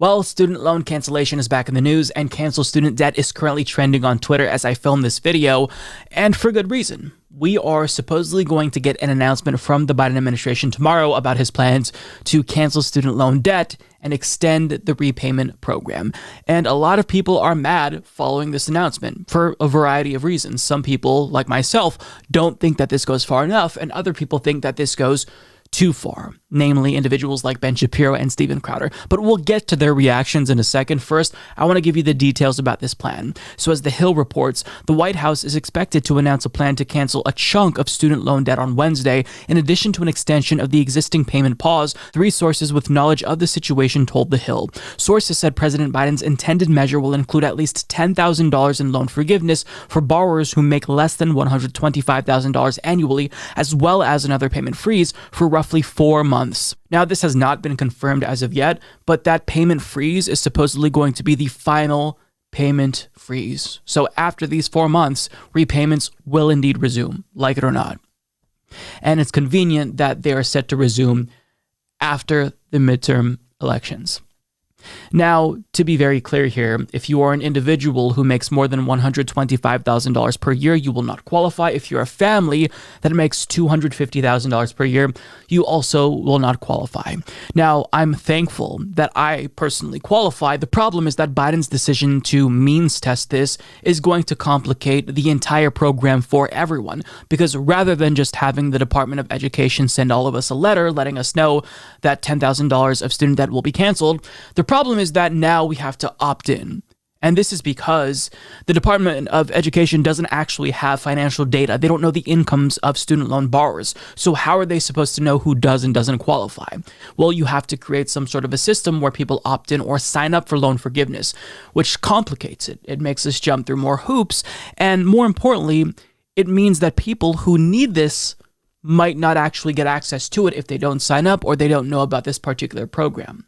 Well, student loan cancellation is back in the news, and canceled student debt is currently trending on Twitter as I film this video, and for good reason. We are supposedly going to get an announcement from the Biden administration tomorrow about his plans to cancel student loan debt and extend the repayment program. And a lot of people are mad following this announcement for a variety of reasons. Some people, like myself, don't think that this goes far enough, and other people think that this goes too far, namely individuals like Ben Shapiro and Steven Crowder. But we'll get to their reactions in a second. First, I want to give you the details about this plan. So as The Hill reports, the White House is expected to announce a plan to cancel a chunk of student loan debt on Wednesday, in addition to an extension of the existing payment pause. Three sources with knowledge of the situation told The Hill. Sources said President Biden's intended measure will include at least $10,000 in loan forgiveness for borrowers who make less than $125,000 annually, as well as another payment freeze for roughly 4 months. Now, this has not been confirmed as of yet, but that payment freeze is supposedly going to be the final payment freeze. So after these 4 months, repayments will indeed resume, like it or not. And it's convenient that they are set to resume after the midterm elections. Now, to be very clear here, if you are an individual who makes more than $125,000 per year, you will not qualify. If you're a family that makes $250,000 per year, you also will not qualify. Now, I'm thankful that I personally qualify. The problem is that Biden's decision to means test this is going to complicate the entire program for everyone, because rather than just having the Department of Education send all of us a letter letting us know that $10,000 of student debt will be canceled, the problem is that now we have to opt in. And this is because the Department of Education doesn't actually have financial data. They don't know the incomes of student loan borrowers. So how are they supposed to know who does and doesn't qualify? Well, you have to create some sort of a system where people opt in or sign up for loan forgiveness, which complicates it. It makes us jump through more hoops. And more importantly, it means that people who need this might not actually get access to it if they don't sign up or they don't know about this particular program.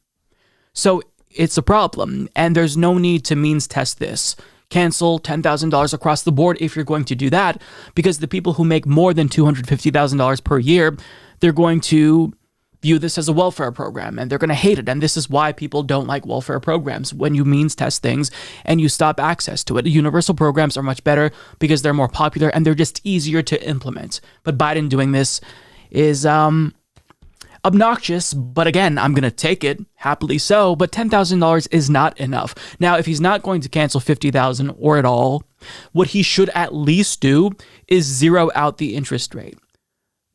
So it's a problem, and there's no need to means test this. Cancel $10,000 across the board if you're going to do that, because the people who make more than $250,000 per year, they're going to view this as a welfare program, and they're going to hate it. And this is why people don't like welfare programs. When you means test things and you stop access to it, universal programs are much better because they're more popular and they're just easier to implement. But Biden doing this is obnoxious, but again, I'm going to take it, happily so, but $10,000 is not enough. Now, if he's not going to cancel $50,000 or at all, what he should at least do is zero out the interest rate.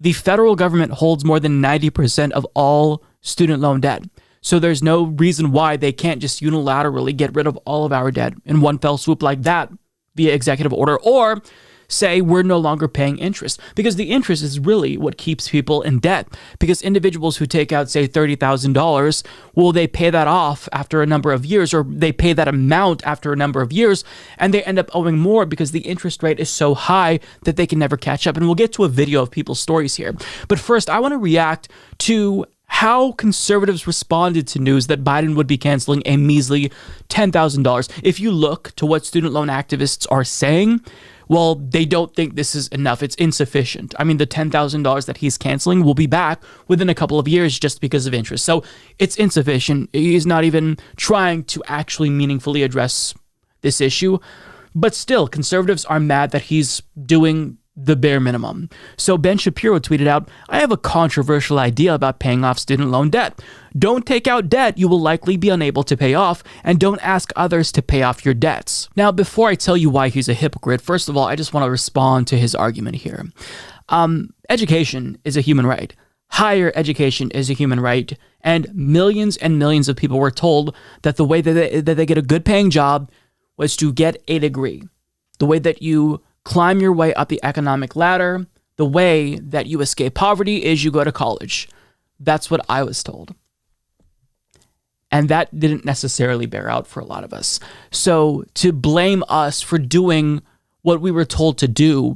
The federal government holds more than 90% of all student loan debt, so there's no reason why they can't just unilaterally get rid of all of our debt in one fell swoop like that via executive order, or say we're no longer paying interest, because the interest is really what keeps people in debt. Because individuals who take out, say, $30,000, well, they pay that off after a number of years, or they pay that amount after a number of years, and they end up owing more because the interest rate is so high that they can never catch up. And we'll get to a video of people's stories here. But first, I want to react to how conservatives responded to news that Biden would be canceling a measly $10,000. If you look to what student loan activists are saying, well, they don't think this is enough. It's insufficient. I mean, the $10,000 that he's canceling will be back within a couple of years just because of interest. So it's insufficient. He's not even trying to actually meaningfully address this issue. But still, conservatives are mad that he's doing the bare minimum. So Ben Shapiro tweeted out, "I have a controversial idea about paying off student loan debt. Don't take out debt you will likely be unable to pay off, and don't ask others to pay off your debts." Now, before I tell you why he's a hypocrite, first of all, I just want to respond to his argument here. Education is a human right. Higher education is a human right, and millions of people were told that the way that they get a good paying job was to get a degree. The way that you climb your way up the economic ladder, the way that you escape poverty is you go to college. That's what I was told. And that didn't necessarily bear out for a lot of us. So to blame us for doing what we were told to do,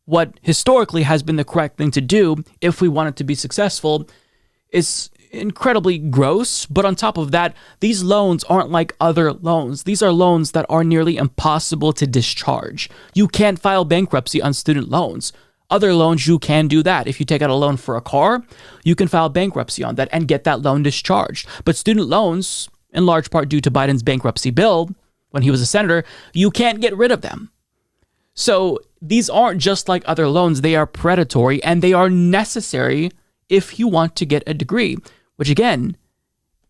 what historically has been the correct thing to do if we wanted to be successful, is incredibly gross. But on top of that, these loans aren't like other loans. These are loans that are nearly impossible to discharge. You can't file bankruptcy on student loans. Other loans, you can do that. If you take out a loan for a car, you can file bankruptcy on that and get that loan discharged. But student loans, in large part due to Biden's bankruptcy bill when he was a senator, you can't get rid of them. So these aren't just like other loans. They are predatory and they are necessary if you want to get a degree, which again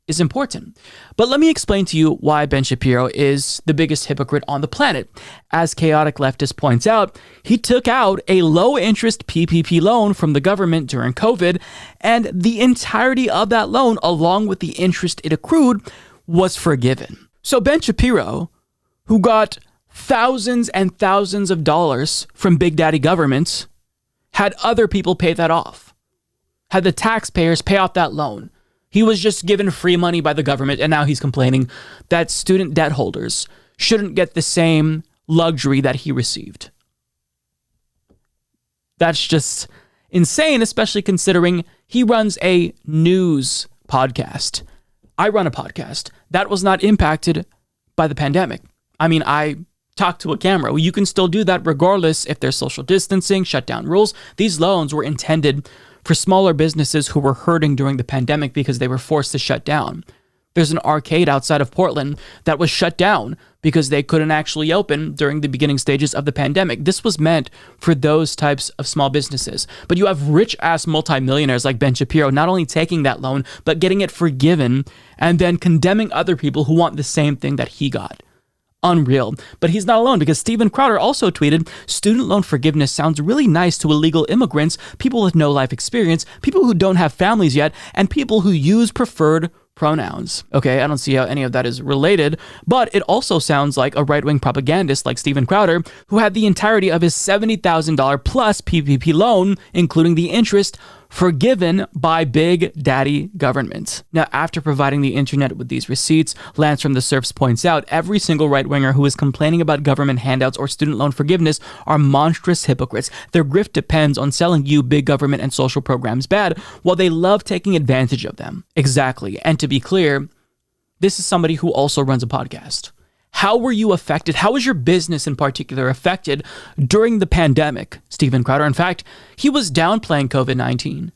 is important. But let me explain to you why Ben Shapiro is the biggest hypocrite on the planet. As Chaotic Leftist points out, he took out a low-interest PPP loan from the government during COVID, and the entirety of that loan, along with the interest it accrued, was forgiven. So Ben Shapiro, who got thousands and thousands of dollars from Big Daddy governments, had other people pay that off, had the taxpayers pay off that loan. He was just given free money by the government, and now he's complaining that student debt holders shouldn't get the same luxury that he received. That's just insane, especially considering he runs a news podcast. I run a podcast. That was not impacted by the pandemic. I mean, I talk to a camera. Well, you can still do that regardless if there's social distancing, shutdown rules. These loans were intended for smaller businesses who were hurting during the pandemic because they were forced to shut down. There's an arcade outside of Portland that was shut down because they couldn't actually open during the beginning stages of the pandemic. This was meant for those types of small businesses. But you have rich-ass multimillionaires like Ben Shapiro not only taking that loan, but getting it forgiven and then condemning other people who want the same thing that he got. Unreal. But he's not alone, because Steven Crowder also tweeted, student loan forgiveness sounds really nice to illegal immigrants, people with no life experience, people who don't have families yet, and people who use preferred pronouns. Okay, I don't see how any of that is related, but it also sounds like a right-wing propagandist like Steven Crowder, who had the entirety of his $70,000 plus PPP loan, including the interest, forgiven by Big Daddy government. Now, after providing the internet with these receipts, Lance from the Serfs points out every single right-winger who is complaining about government handouts or student loan forgiveness are monstrous hypocrites. Their grift depends on selling you big government and social programs bad, while they love taking advantage of them. Exactly. And to be clear, this is somebody who also runs a podcast. How were you affected? How was your business in particular affected during the pandemic, Steven Crowder? In fact, he was downplaying COVID-19.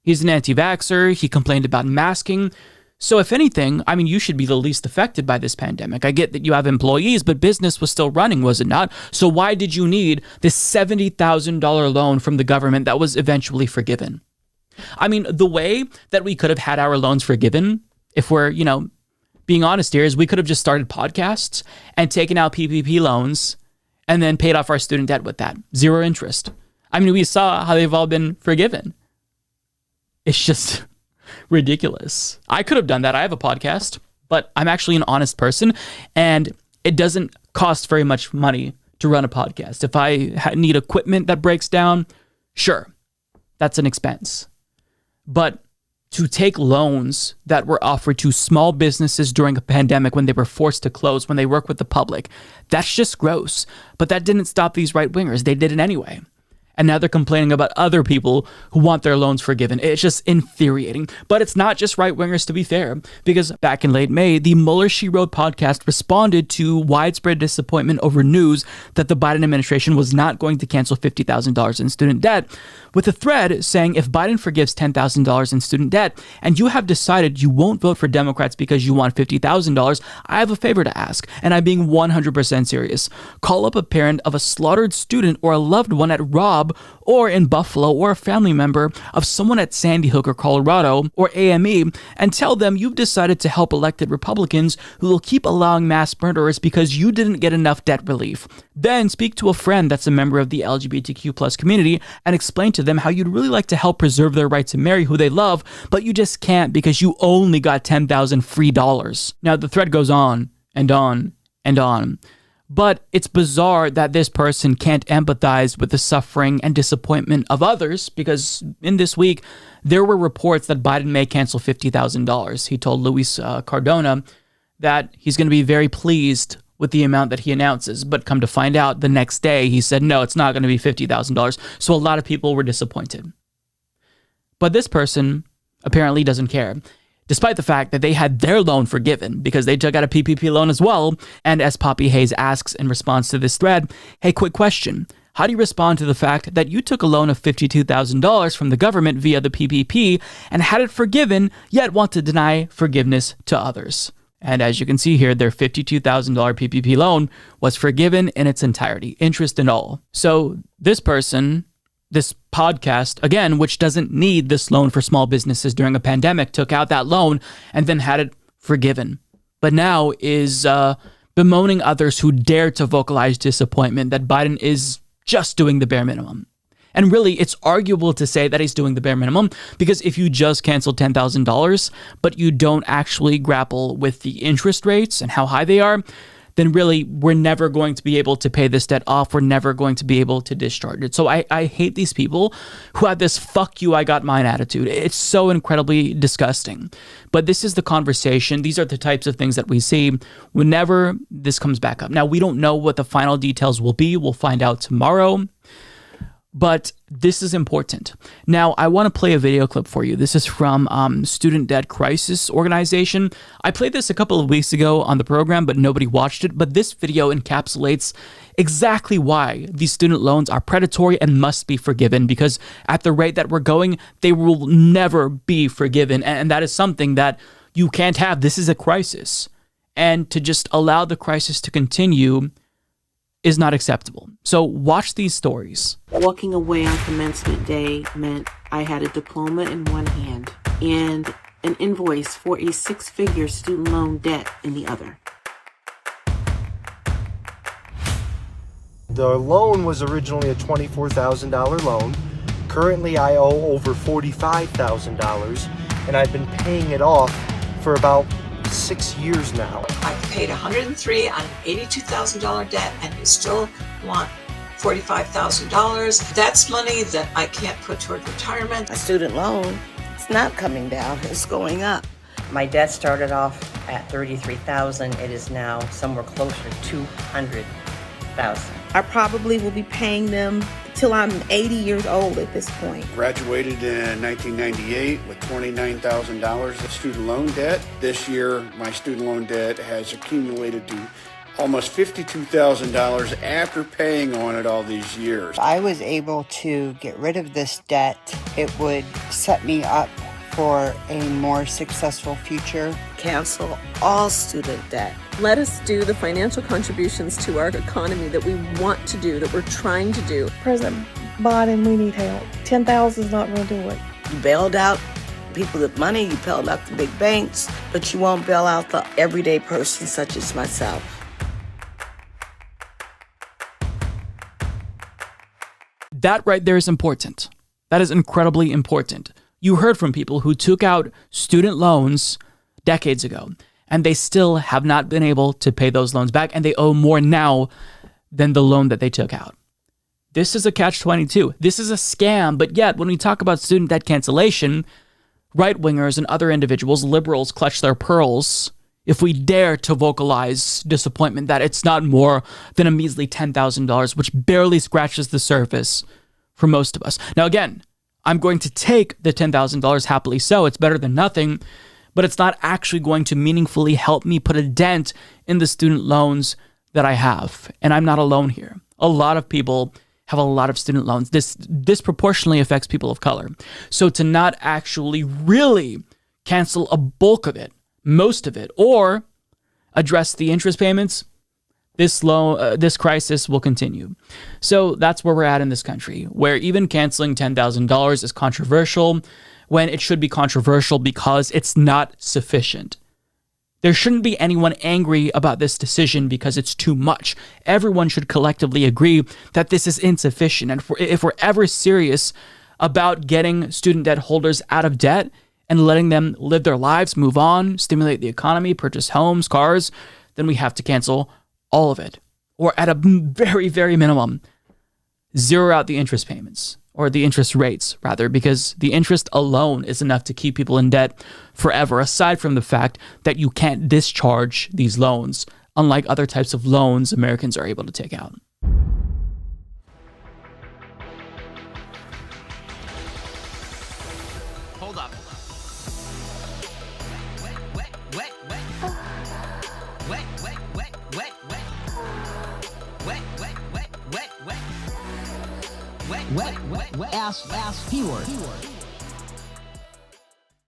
He's an anti-vaxxer. He complained about masking. So if anything, I mean, you should be the least affected by this pandemic. I get that you have employees, but business was still running, was it not? So why did you need this $70,000 loan from the government that was eventually forgiven? I mean, the way that we could have had our loans forgiven, if we're, being honest here, is we could have just started podcasts and taken out PPP loans and then paid off our student debt with that. Zero interest. I mean, we saw how they've all been forgiven. It's just ridiculous. I could have done that. I have a podcast, but I'm actually an honest person, and it doesn't cost very much money to run a podcast. If I need equipment that breaks down, sure, that's an expense. But to take loans that were offered to small businesses during a pandemic when they were forced to close, when they work with the public, that's just gross. But that didn't stop these right-wingers. They did it anyway. And now they're complaining about other people who want their loans forgiven. It's just infuriating. But it's not just right-wingers, to be fair, because back in late May, the Mueller, She Wrote podcast responded to widespread disappointment over news that the Biden administration was not going to cancel $50,000 in student debt, with a thread saying, if Biden forgives $10,000 in student debt and you have decided you won't vote for Democrats because you want $50,000, I have a favor to ask, and I'm being 100% serious. Call up a parent of a slaughtered student or a loved one at Robb or in Buffalo, or a family member of someone at Sandy Hook or Colorado or AME, and tell them you've decided to help elected Republicans who will keep allowing mass murderers because you didn't get enough debt relief. Then speak to a friend that's a member of the LGBTQ plus community and explain to them how you'd really like to help preserve their right to marry who they love, but you just can't because you only got $10,000 free dollars. Now, the thread goes on and on and on. But it's bizarre that this person can't empathize with the suffering and disappointment of others, because in this week, there were reports that Biden may cancel $50,000. He told Luis Cardona that he's going to be very pleased with the amount that he announces. But come to find out, the next day, he said, no, it's not going to be $50,000. So a lot of people were disappointed. But this person apparently doesn't care, despite the fact that they had their loan forgiven because they took out a PPP loan as well. And as Poppy Hayes asks in response to this thread, hey, quick question. How do you respond to the fact that you took a loan of $52,000 from the government via the PPP and had it forgiven, yet want to deny forgiveness to others? And as you can see here, their $52,000 PPP loan was forgiven in its entirety, interest and all. So this person, this podcast, again, which doesn't need this loan for small businesses during a pandemic, took out that loan and then had it forgiven. But now is bemoaning others who dare to vocalize disappointment that Biden is just doing the bare minimum. And really, it's arguable to say that he's doing the bare minimum, because if you just canceled $10,000, but you don't actually grapple with the interest rates and how high they are, then really, we're never going to be able to pay this debt off. We're never going to be able to discharge it. So I hate these people who have this fuck you, I got mine attitude. It's so incredibly disgusting. But this is the conversation. These are the types of things that we see whenever this comes back up. Now, we don't know what the final details will be. We'll find out tomorrow. But this is important. Now, I want to play a video clip for you. This is from Student Debt Crisis Organization. I played this a couple of weeks ago on the program, but nobody watched it. But this video encapsulates exactly why these student loans are predatory and must be forgiven, because at the rate that we're going, they will never be forgiven. And that is something that you can't have. This is a crisis. And to just allow the crisis to continue is not acceptable. So watch these stories. Walking away on commencement day meant I had a diploma in one hand and an invoice for a six-figure student loan debt in the other. The loan was originally a $24,000 loan. Currently, I owe over $45,000, and I've been paying it off for about 6 years now. I've paid $103 on an $82,000 debt, and you still want $45,000. That's money that I can't put toward retirement. A student loan, it's not coming down, it's going up. My debt started off at $33,000. It is now somewhere closer to $200,000. I probably will be paying them till I'm 80 years old at this point. Graduated in 1998 with $29,000 of student loan debt. This year, my student loan debt has accumulated to almost $52,000 after paying on it all these years. If I was able to get rid of this debt, it would set me up for a more successful future. Cancel all student debt. Let us do the financial contributions to our economy that we want to do, that we're trying to do. President Biden, we need help. 10,000 is not going to do it. You bailed out people with money, you bailed out the big banks, but you won't bail out the everyday person such as myself. That right there is important. That is incredibly important. You heard from people who took out student loans decades ago, and they still have not been able to pay those loans back, and they owe more now than the loan that they took out. This is a catch-22. This is a scam, but yet when we talk about student debt cancellation, right-wingers and other individuals, liberals, clutch their pearls if we dare to vocalize disappointment that it's not more than a measly $10,000, which barely scratches the surface for most of us. Now, again, I'm going to take the $10,000 happily so. It's better than nothing, but it's not actually going to meaningfully help me put a dent in the student loans that I have. And I'm not alone here. A lot of people have a lot of student loans. This disproportionately affects people of color. So to not actually really cancel a bulk of it, most of it, or address the interest payments, this crisis will continue. So that's where we're at in this country, where even canceling $10,000 is controversial when it should be controversial because it's not sufficient. There shouldn't be anyone angry about this decision because it's too much. Everyone should collectively agree that this is insufficient. And if we're ever serious about getting student debt holders out of debt and letting them live their lives, move on, stimulate the economy, purchase homes, cars, then we have to cancel all of it, or at a very, very minimum, zero out the interest payments, or the interest rates, rather, because the interest alone is enough to keep people in debt forever, aside from the fact that you can't discharge these loans, unlike other types of loans Americans are able to take out. Hold up. Wet. Ask P-word.